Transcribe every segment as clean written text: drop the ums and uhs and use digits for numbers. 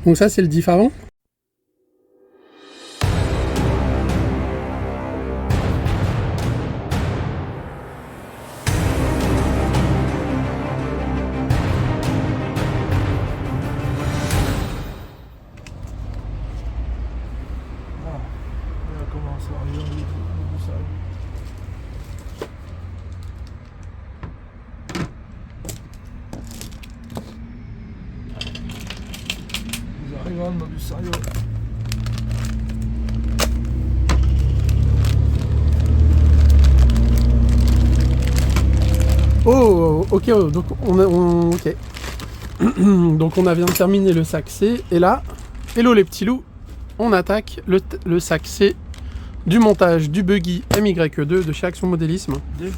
Donc ça, c'est le diff avant. Du sérieux. Oh, ok, donc ok. Donc on a bien terminé le sac C, et là, hello les petits loups, on attaque le sac C du montage du buggy MY2 de chez Action Modélisme. D.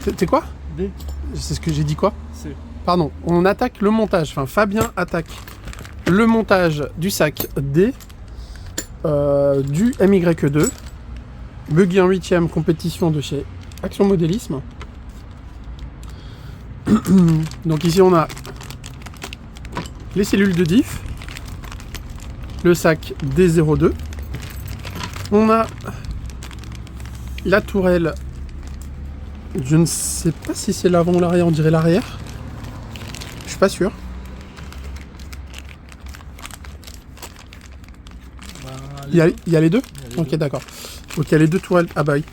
C'est quoi? D. C'est ce que j'ai dit quoi? C. Pardon, on attaque le montage, enfin Fabien attaque le montage du sac D du MY2, buggy en 8ème compétition de chez Action Modélisme. Donc ici on a les cellules de diff, le sac D02, on a la tourelle, je ne sais pas si c'est l'avant ou l'arrière, on dirait l'arrière, je suis pas sûr. Il y a les deux. Ok, d'accord. Donc il y a les deux tourelles. Ah bah oui.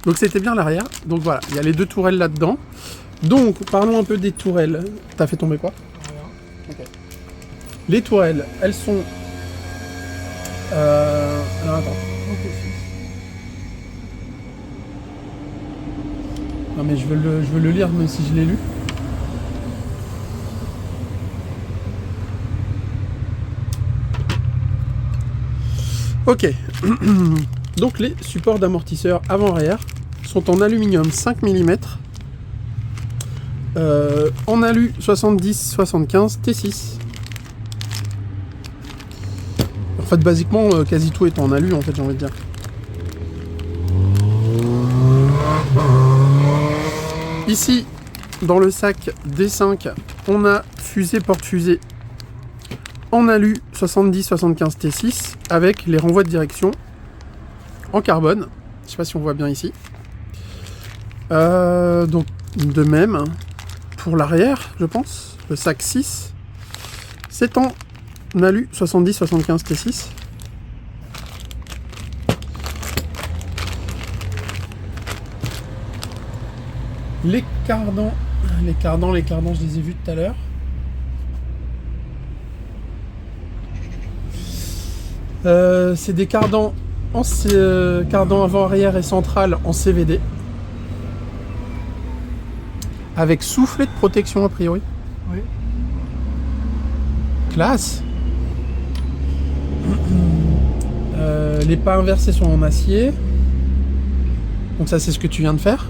Donc c'était bien l'arrière. Donc voilà, il y a les deux tourelles là-dedans. Donc parlons un peu des tourelles. T'as fait tomber quoi? Okay. Les tourelles, elles sont... Alors attends. Non mais je veux le lire même si je l'ai lu. Ok. Donc les supports d'amortisseur avant-arrière sont en aluminium 5 mm, en alu 70-75 T6. En fait, basiquement, quasi tout est en alu, en fait, j'ai envie de dire. Ici, dans le sac D5, on a fusée porte-fusée en alu 70-75 T6 avec les renvois de direction en carbone. Je sais pas si on voit bien ici. Donc de même pour l'arrière, je pense, le sac 6, c'est en alu 70-75 T6. Les cardans, je les ai vus tout à l'heure. C'est des cardans cardans avant-arrière et central en CVD. Avec soufflet de protection a priori. Oui. Classe. Les pas inversés sont en acier. Donc ça c'est ce que tu viens de faire.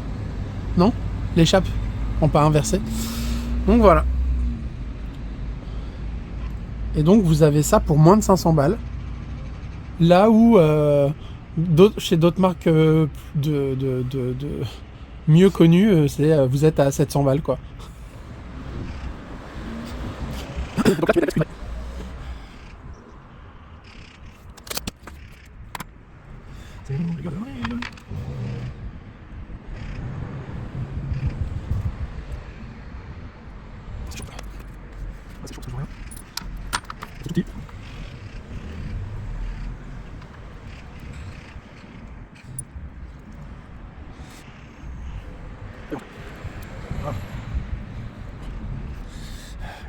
Non? L'échappe en pas inversé. Donc voilà. Et donc vous avez ça pour moins de 500 balles. Là où chez d'autres marques mieux connues, vous êtes à 700 balles quoi. C'est chaud, ça joue rien. C'est tout petit.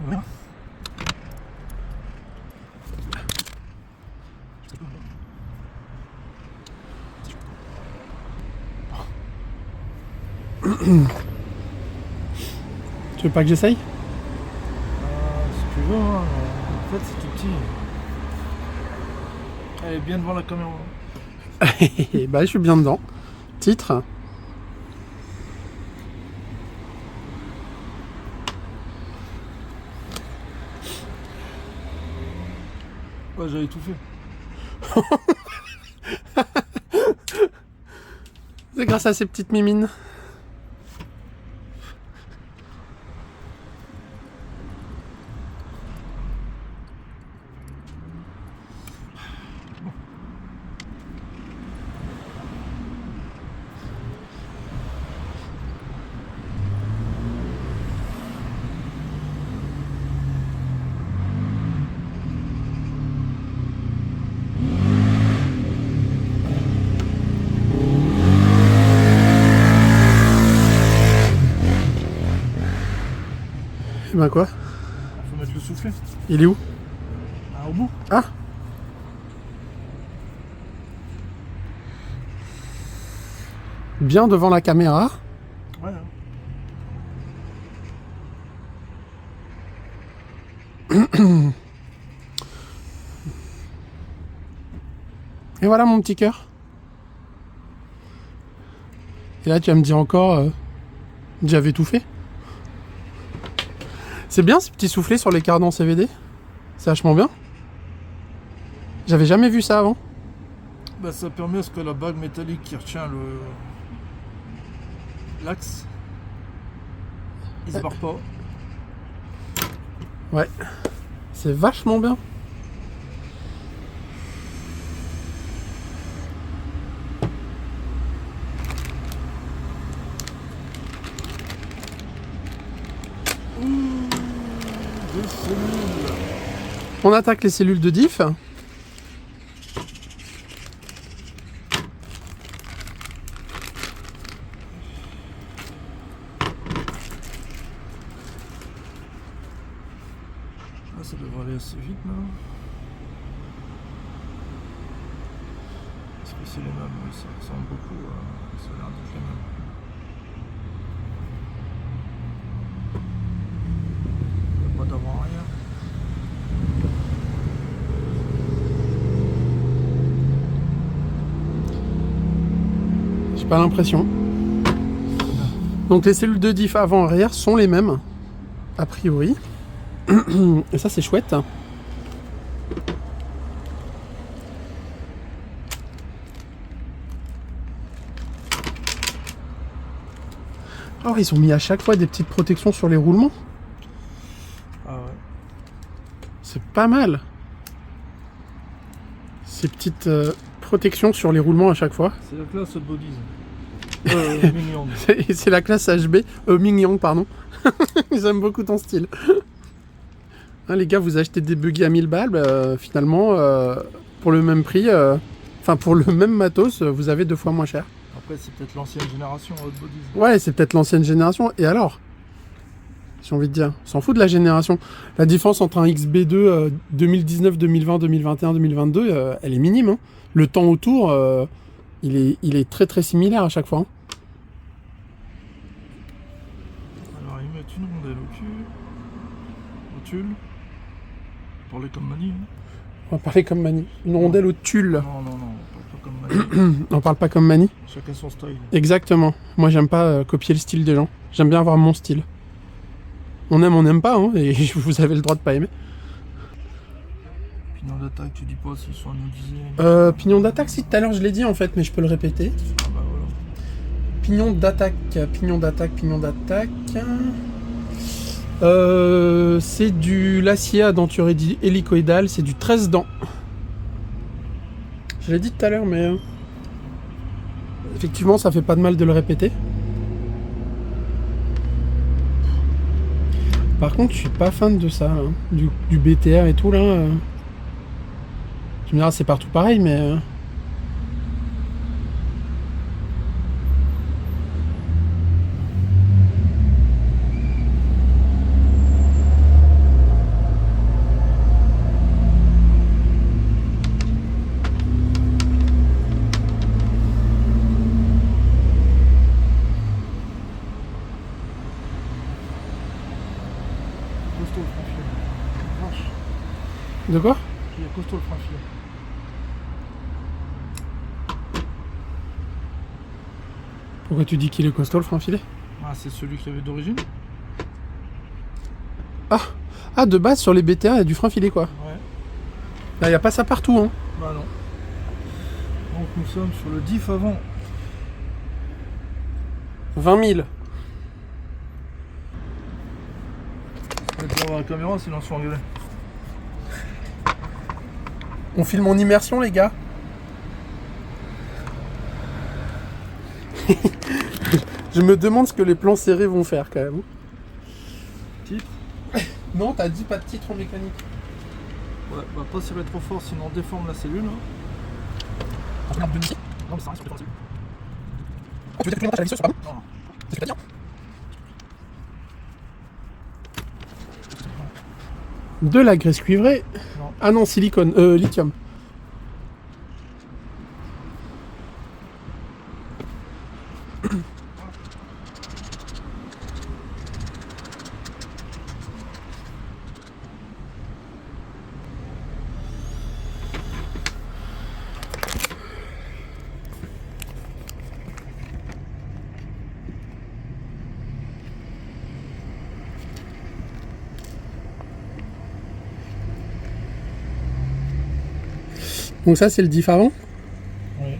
Voilà. Tu veux pas que j'essaye? Si tu veux, hein. En fait c'est tout petit. Elle est bien devant la caméra. Bah je suis bien dedans. Titre. Ouais, j'avais tout fait. C'est grâce à ces petites mimines. Ben quoi? Faut mettre le soufflet. Il est où? Ah, au bout. Ah! Bien devant la caméra. Ouais. Et voilà mon petit cœur. Et là tu vas me dire encore, j'avais tout fait. C'est bien ce petit soufflet sur les cardans CVD. C'est vachement bien. J'avais jamais vu ça avant. Bah, ça permet à ce que la bague métallique qui retient l'axe, il se barre pas. Ouais. C'est vachement bien. Des cellules. On attaque les cellules de diff. Là, ça devrait aller assez vite là. Est-ce que c'est les mêmes? Oui, ça ressemble beaucoup. Ça a l'air d'être les mêmes. Il n'y a pas d'avant-arrière. J'ai pas l'impression. Donc les cellules de diff avant-arrière sont les mêmes, a priori. Et ça c'est chouette. Oh, ils ont mis à chaque fois des petites protections sur les roulements. Ah ouais. C'est pas mal. Ces petites protections sur les roulements à chaque fois. C'est la classe Bodies. Mignon. C'est la classe HB. Mingyang, pardon. J'aime beaucoup ton style. Hein, les gars, vous achetez des buggy à 1000 balles, finalement, pour le même prix, enfin pour le même matos, vous avez 2 fois moins cher. Après, c'est peut-être l'ancienne génération Hot Bodies. Ouais, c'est peut-être l'ancienne génération. Et alors? J'ai envie de dire, on s'en fout de la génération. La différence entre un XB2 2019, 2020, 2021, 2022, elle est minime. Hein. Le temps autour, il est très très similaire à chaque fois. Hein. Alors, ils mettent une rondelle au cul, au tulle. Parler comme Mani. Hein. On va parler comme Mani. Une rondelle au tulle. Non, on parle pas comme Mani. On parle pas comme Mani. Chacun son style. Exactement. Moi, j'aime pas copier le style des gens. J'aime bien avoir mon style. On aime, on n'aime pas, hein, et vous avez le droit de pas aimer. Pignon d'attaque, tu dis pas s'ils sont anodisés. Pignon d'attaque, si tout à l'heure je l'ai dit en fait, mais je peux le répéter. Ah bah voilà. Pignon d'attaque, pignon d'attaque, pignon d'attaque. C'est du l'acier à denture hélicoïdale, c'est du 13 dents. Je l'ai dit tout à l'heure, mais effectivement, ça fait pas de mal de le répéter. Par contre, je suis pas fan de ça, hein. Du BTR et tout là. Tu me diras, c'est partout pareil, mais. Costaud le frein filet. Vache. De quoi? Il y a costaud le frein filet. Pourquoi tu dis qu'il est costaud le frein filet? Ah, c'est celui qu'il y avait d'origine? Ah, de base sur les BTR, il y a du frein filet quoi. Ouais. Là, il n'y a pas ça partout, hein. Bah non. Donc nous sommes sur le diff avant. 20 000. On va pas avoir la caméra sinon on se fait engueuler. On filme en immersion, les gars. Je me demande ce que les plans serrés vont faire quand même. Titre? Non, t'as dit pas de titre en mécanique. Ouais, bah pas serrer trop fort sinon on déforme la cellule. Hein. On regarde de ici. Non mais ça reste sur la cellule. Tu veux dire que tu montes à la visseuse, pardon? Non, non. C'est ce que t'as dit, hein. De la graisse cuivrée. Non. Ah non, silicone, lithium. Donc ça, c'est le diff avant. Oui.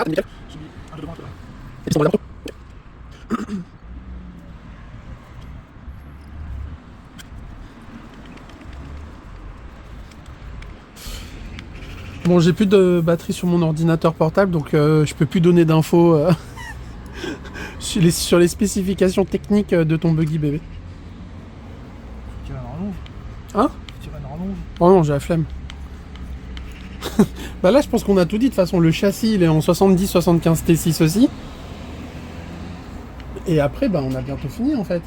Ah, nickel. J'ai mis un devant, un devant. Et puis, on va voir. Bon, j'ai plus de batterie sur mon ordinateur portable, donc je peux plus donner d'infos sur les spécifications techniques de ton buggy bébé. Faut tirer une rallonge. Hein? Faut tirer une rallonge. Oh non, j'ai la flemme. Bah là, je pense qu'on a tout dit. De toute façon, le châssis, il est en 70-75 T6 aussi. Et après, bah, on a bientôt fini, en fait.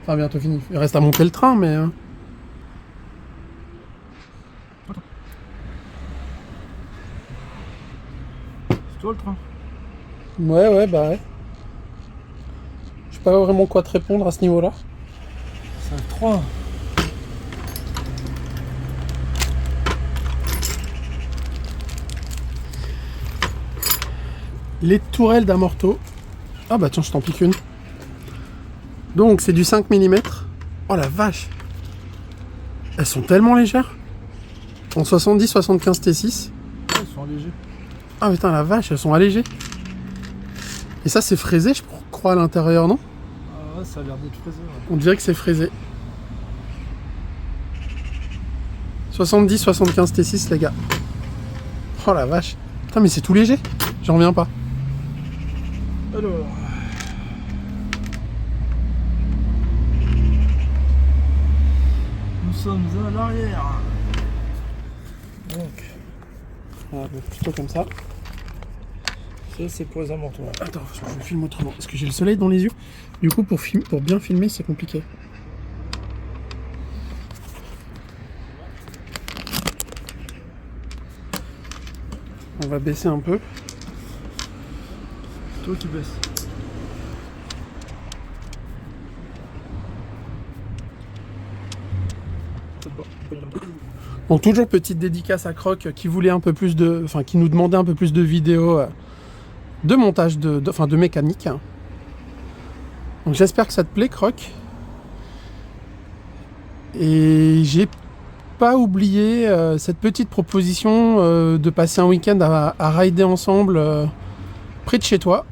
Enfin, bientôt fini. Il reste à monter le train, mais... C'est toi le train. Ouais, bah ouais. Je sais pas vraiment quoi te répondre à ce niveau-là. Ça fait 3. Les tourelles d'amorto. Ah bah tiens, je t'en pique une. Donc, c'est du 5 mm. Oh la vache. Elles sont tellement légères. En 70-75 T6. Ouais, ils sont allégés. Ah putain, la vache, elles sont allégées. Et ça, c'est fraisé, je crois, à l'intérieur, non? Ah ouais, ça a l'air d'être fraisé. Ouais. On dirait que c'est fraisé. 70-75 T6, les gars. Oh la vache. Putain, mais c'est tout léger. J'en reviens pas. Alors. Nous sommes à l'arrière. Donc, Voilà, plutôt comme ça. ça c'est pour les amortoirs. Attends, je filme autrement. Parce que j'ai le soleil dans les yeux. Du coup, pour bien filmer, c'est compliqué. On va baisser un peu. Toi qui baisses. Bon, toujours petite dédicace à Croc qui voulait un peu plus de... Enfin, qui nous demandait un peu plus de vidéos de montage, de mécanique. Donc j'espère que ça te plaît, Croc. Et j'ai pas oublié cette petite proposition de passer un week-end à rider ensemble près de chez toi,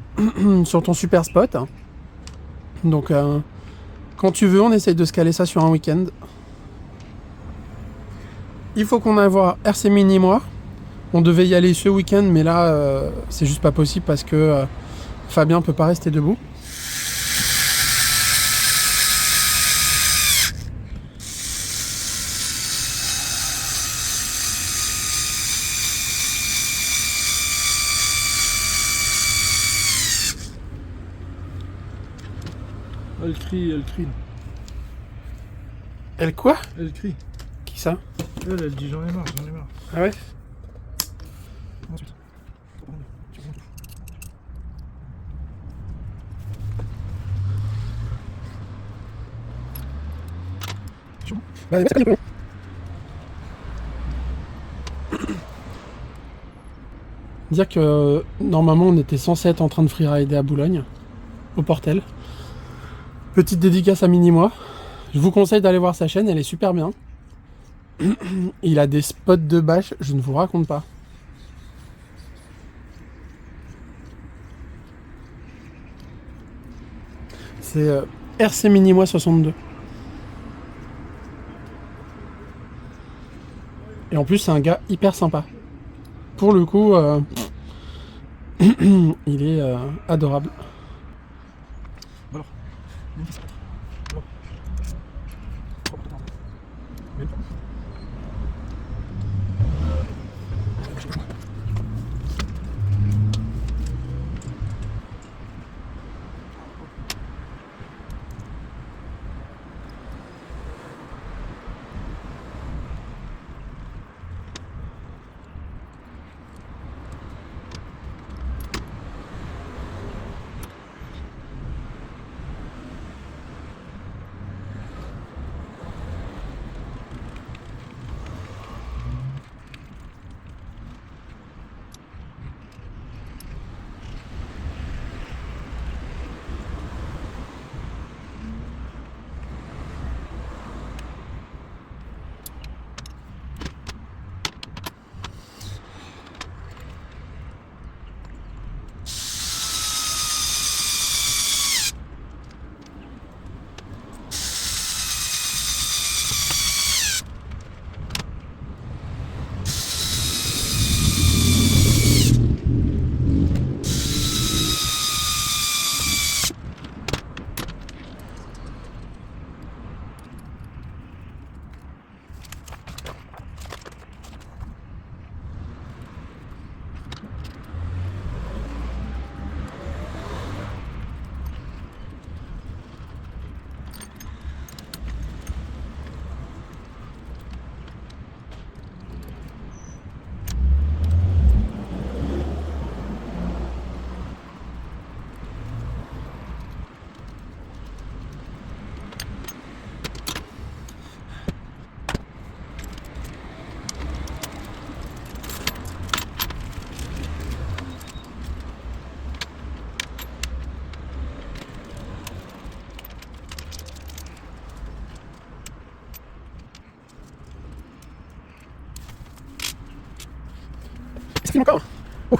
sur ton super spot. Donc quand tu veux, on essaye de se caler ça sur un week-end. Il faut qu'on aille voir RC Mini moi. On devait y aller ce week-end, mais là, c'est juste pas possible parce que Fabien peut pas rester debout. Elle crie, elle crie. Elle quoi? Elle crie. Qui ça? Elle dit j'en ai marre, j'en ai marre. Ah ouais? Ensuite. Bah, c'est pas du tout. Dire que normalement on était censé être en train de freerider à Boulogne, au Portel. Petite dédicace à Mini-moi. Je vous conseille d'aller voir sa chaîne, elle est super bien. Il a des spots de bâche, je ne vous raconte pas. C'est RC Mini-moi 62. Et en plus, c'est un gars hyper sympa. Pour le coup, il est adorable. Alors, Ça filme encore. Oh.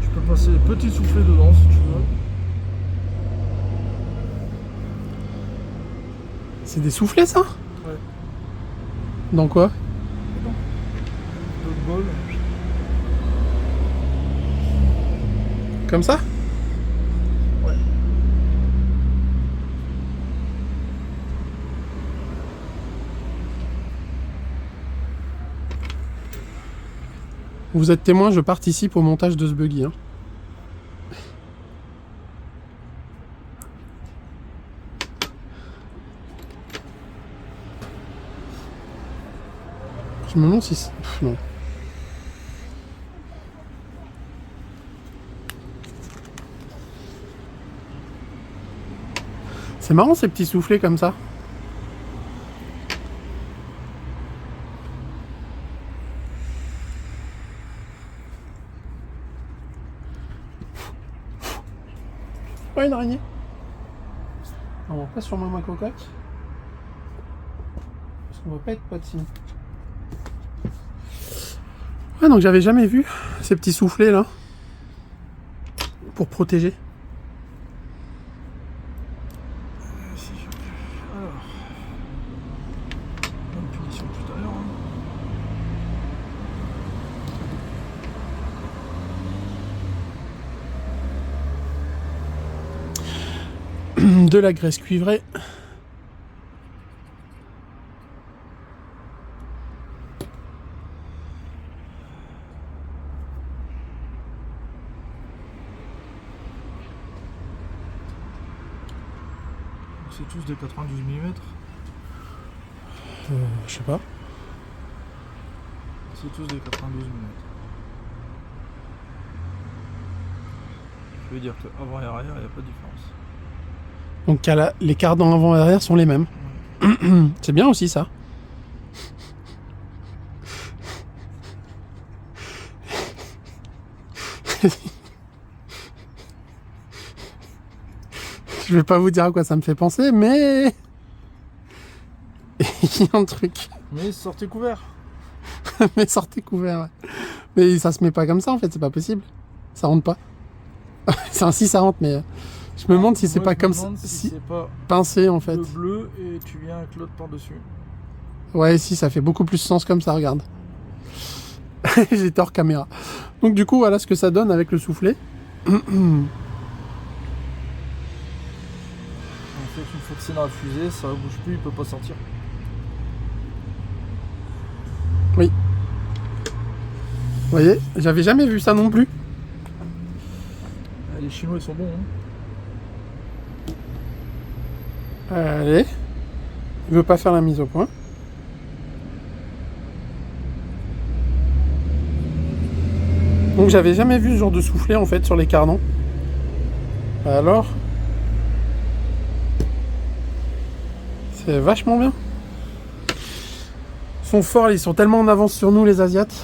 tu peux passer petit soufflet dedans si tu veux. C'est des soufflets, ça? Ouais. Dans quoi? Le bol. Comme ça? Ouais. Vous êtes témoin, je participe au montage de ce buggy. Hein. Je me demande si... non. C'est marrant ces petits soufflets comme ça. Ouais, une araignée. Non, pas sur ma cocotte. Parce qu'on va pas être potes sinon. Ouais, donc j'avais jamais vu ces petits soufflets là. Pour protéger. Alors. Même punition tout à l'heure. De la graisse cuivrée. C'est tous des 92 mm. Je sais pas. C'est tous des 92 mm. Je veux dire que avant et arrière, il n'y a pas de différence. Donc les cardans avant et arrière sont les mêmes. C'est bien aussi ça. Je vais pas vous dire à quoi ça me fait penser, mais il y a un truc. Mais sortez couvert. Mais sortez couvert. Ouais. Mais ça se met pas comme ça en fait, c'est pas possible. Ça rentre pas. C'est un si ça rentre, mais Je me demande si c'est Moi, pas je me comme ça, demande si c'est pas pincé en fait. le bleu et tu viens avec l'autre par-dessus. Ouais, si, ça fait beaucoup plus sens comme ça, regarde. J'étais hors caméra. Donc du coup, voilà ce que ça donne avec le soufflet. En fait, une fois que c'est dans la fusée, ça bouge plus, il peut pas sortir. Oui. Vous voyez, j'avais jamais vu ça non plus. Les Chinois, ils sont bons. Hein. Allez. Il veut pas faire la mise au point. Donc j'avais jamais vu ce genre de soufflet en fait sur les cardans. Alors, c'est vachement bien. Ils sont forts, ils sont tellement en avance sur nous les Asiates.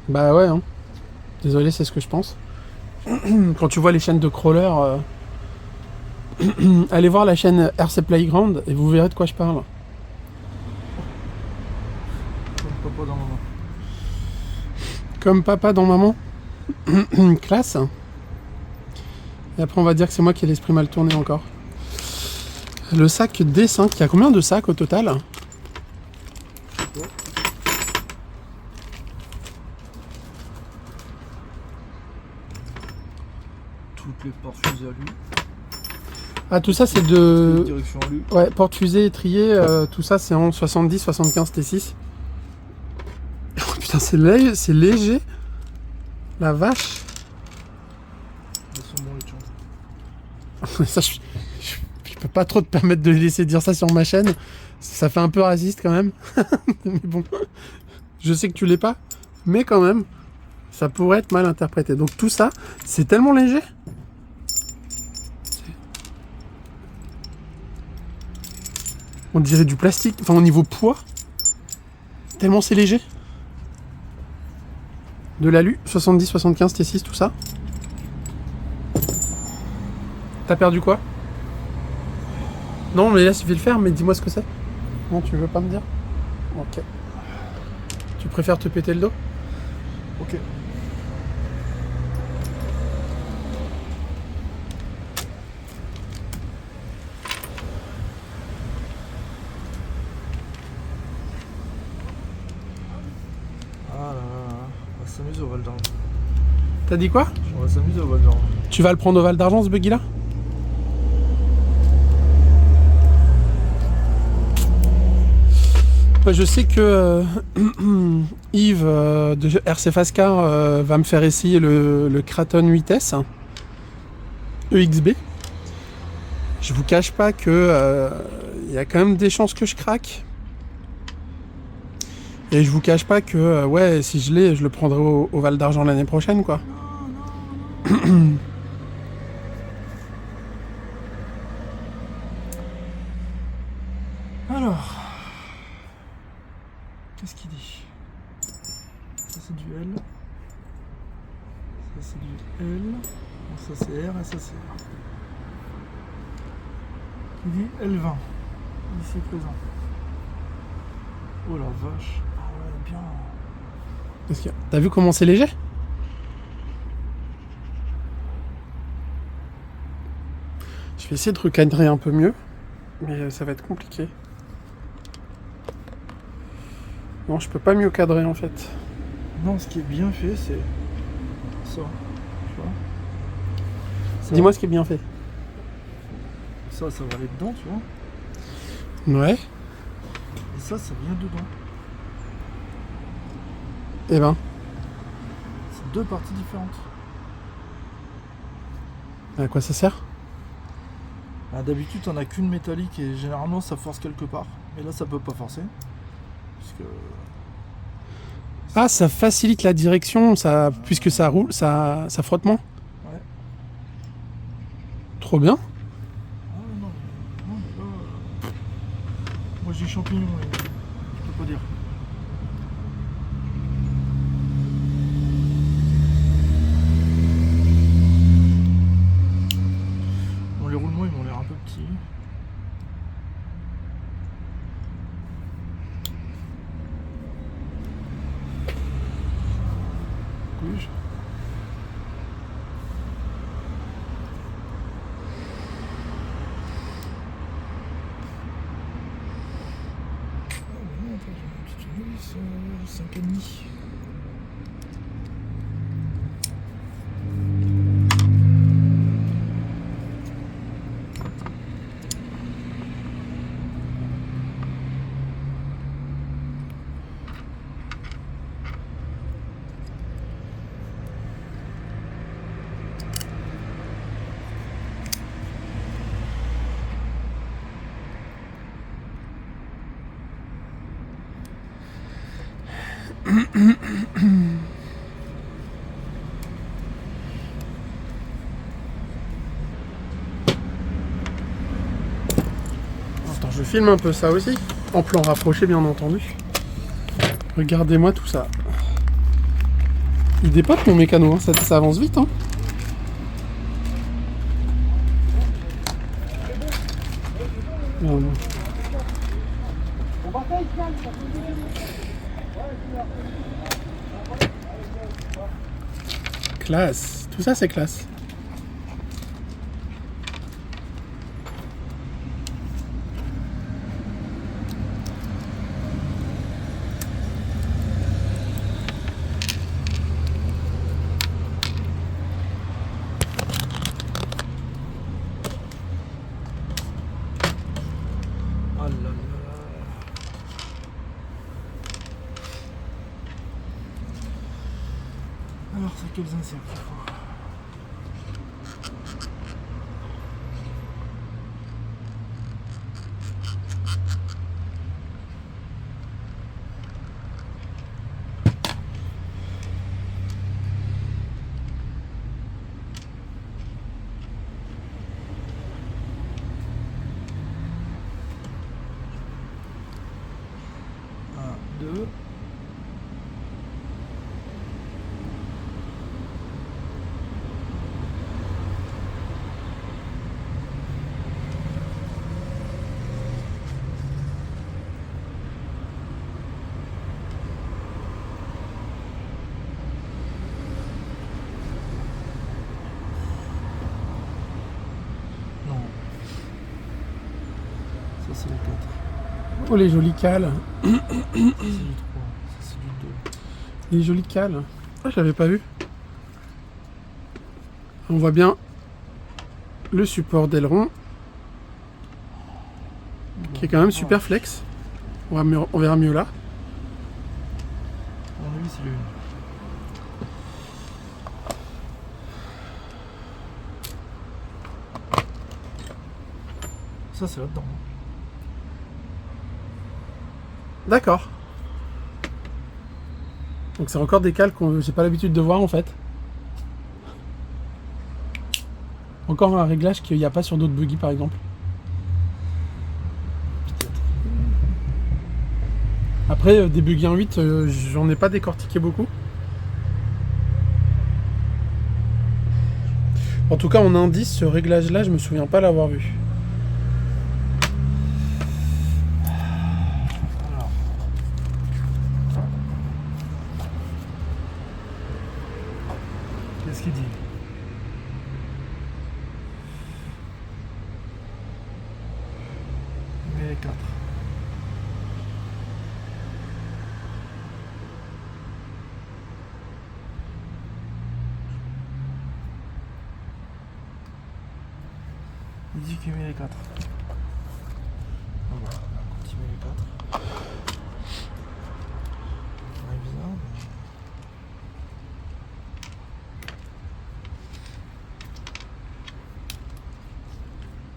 Bah ouais, hein. Désolé, c'est ce que je pense. Quand tu vois les chaînes de crawlers, allez voir la chaîne RC Playground et vous verrez de quoi je parle. Comme papa dans maman. Comme papa dans maman. Classe. Et après on va dire que c'est moi qui ai l'esprit mal tourné encore. Le sac D5, il y a combien de sacs au total? Toutes les portes fusées à lui. Ah tout ça c'est De de... direction à lui. Ouais, porte-fusée, étrier, tout ça c'est en 70-75 T6. Oh, putain c'est léger. La vache. Ils sont bons les chances. Ça, je peux pas trop te permettre de laisser dire ça sur ma chaîne. Ça fait un peu raciste quand même. Mais bon, je sais que tu l'es pas, mais quand même, ça pourrait être mal interprété. Donc tout ça, c'est tellement léger. On dirait du plastique. Enfin, au niveau poids, tellement c'est léger. De l'alu, 70-75 T6, tout ça. T'as perdu quoi? Non, mais là, il suffit de le faire, mais dis-moi ce que c'est. Non, tu veux pas me dire? Ok. Tu préfères te péter le dos? Ok. Ah là là, on va s'amuser au Val d'Argent. T'as dit quoi? On va s'amuser au Val d'Argent. Tu vas le prendre au Val d'Argent, ce buggy-là? Je sais que Yves de RC Fastcar va me faire essayer le Kraton 8S EXB. Je vous cache pas que y a quand même des chances que je craque. Et je vous cache pas que ouais, si je l'ai, je le prendrai au Val d'Argent l'année prochaine, quoi. Alors, qu'est-ce qu'il dit? Ça c'est du L. Ça c'est du L. Bon, ça c'est R et ça c'est R. Il dit L20. Ici présent. Oh la vache. Ah ouais, bien. T'as vu comment c'est léger? Je vais essayer de recadrer un peu mieux, mais ça va être compliqué. Non, je peux pas mieux cadrer en fait. Non, ce qui est bien fait, c'est ça. Tu vois ça, Dis-moi ce qui est bien fait. ça va aller dedans, tu vois. Ouais. Et ça vient dedans. Eh ben, C'est deux parties différentes. à quoi ça sert? Ah, d'habitude, t'en as qu'une métallique et généralement ça force quelque part. Mais là, ça peut pas forcer. Parce que Ah, ça facilite la direction, ça, puisque ça roule, ça frottement. ouais. Trop bien. Ah non, mais là, moi j'ai champignons, je peux pas dire. Bon, les roulements ils m'ont l'air un peu petits. Bouge. Attends, je filme un peu ça aussi. En plan rapproché, bien entendu. Regardez-moi tout ça. Il dépote mon mécano, hein. Ça avance vite. Hein. Classe. Tout ça, c'est classe. Oh là là. Alors, c'est quels inserts qu'il faut? Un, deux. Non. Ça c'est le 4. Oh, les jolies cales. Ça c'est du 3. Ça c'est du 2. Les jolies cales. Ah, je l'avais pas vu. On voit bien le support d'aileron qui est quand même super flex. On verra mieux là. À mon avis c'est le 1. Ça c'est là-dedans. D'accord. Donc c'est encore des cales que j'ai pas l'habitude de voir en fait. Encore un réglage qu'il n'y a pas sur d'autres buggy par exemple. Peut-être. Après des buggy en 8, j'en ai pas décortiqué beaucoup. En tout cas en indice, ce réglage là, je me souviens pas l'avoir vu. Alors. Qu'est-ce qu'il dit? Mais 4. Il dit qu'il met les 4. Voilà, quand il met les 4. Ouais, bizarre, mais...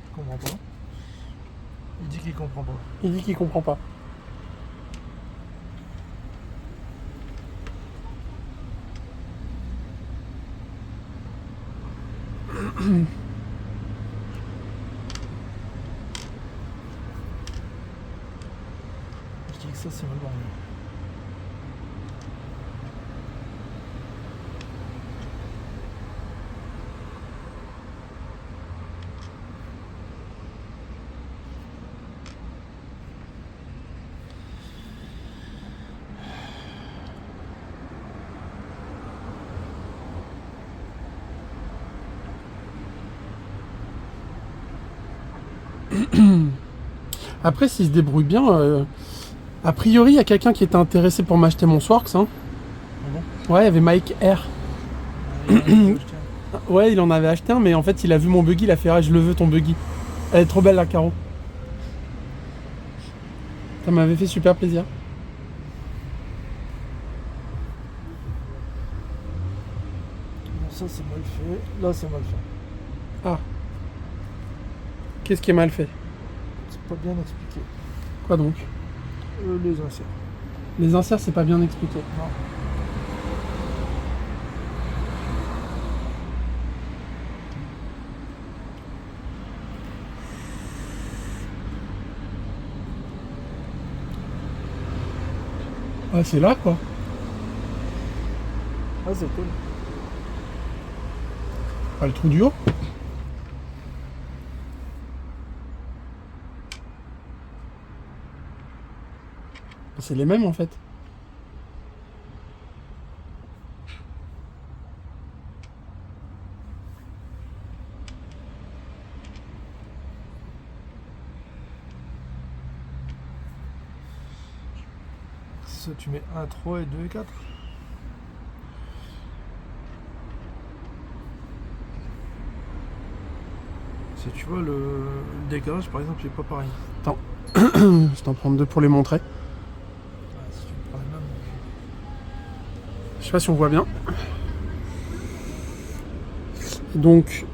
Je comprends pas. Il dit qu'il comprend pas. Il dit qu'il comprend pas. Je dis que ça c'est mal barré. Après, s'il se débrouille bien, a priori, il y a quelqu'un qui était intéressé pour m'acheter mon Sworks. Hein. Ah bon? Ouais, il y avait Mike R. Ouais, il en avait acheté un, mais en fait, il a vu mon buggy, il a fait ah, je le veux ton buggy. Elle est trop belle la Caro. Ça m'avait fait super plaisir. Bon, ça c'est mal fait. Là c'est mal fait. Ah. Qu'est-ce qui est mal fait? C'est pas bien expliqué. Quoi donc? Les inserts. Les inserts, c'est pas bien expliqué. Non. Ah, c'est là, quoi. Ah, c'est cool. Ah, le trou du haut. C'est les mêmes, en fait. Ça, tu mets 1, 3 et 2 et 4. Si tu vois, le décalage, par exemple, il est pas pareil. Attends. Je t'en prends deux pour les montrer. Si tu prends les mêmes. Je sais pas si on voit bien. Donc...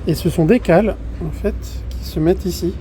Et ce sont des cales, en fait, qui se mettent ici.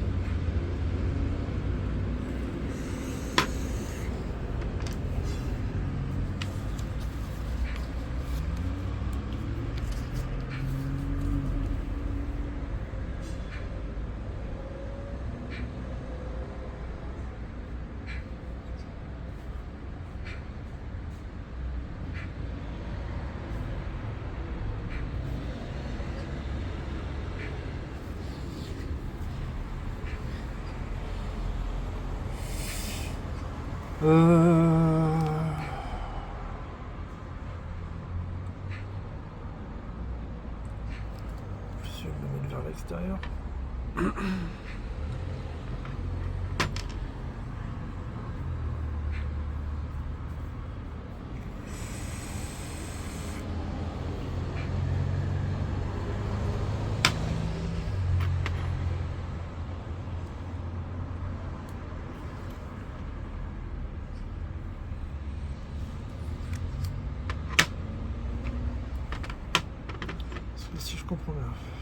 Je vais le mettre vers l'extérieur. Si je comprends bien.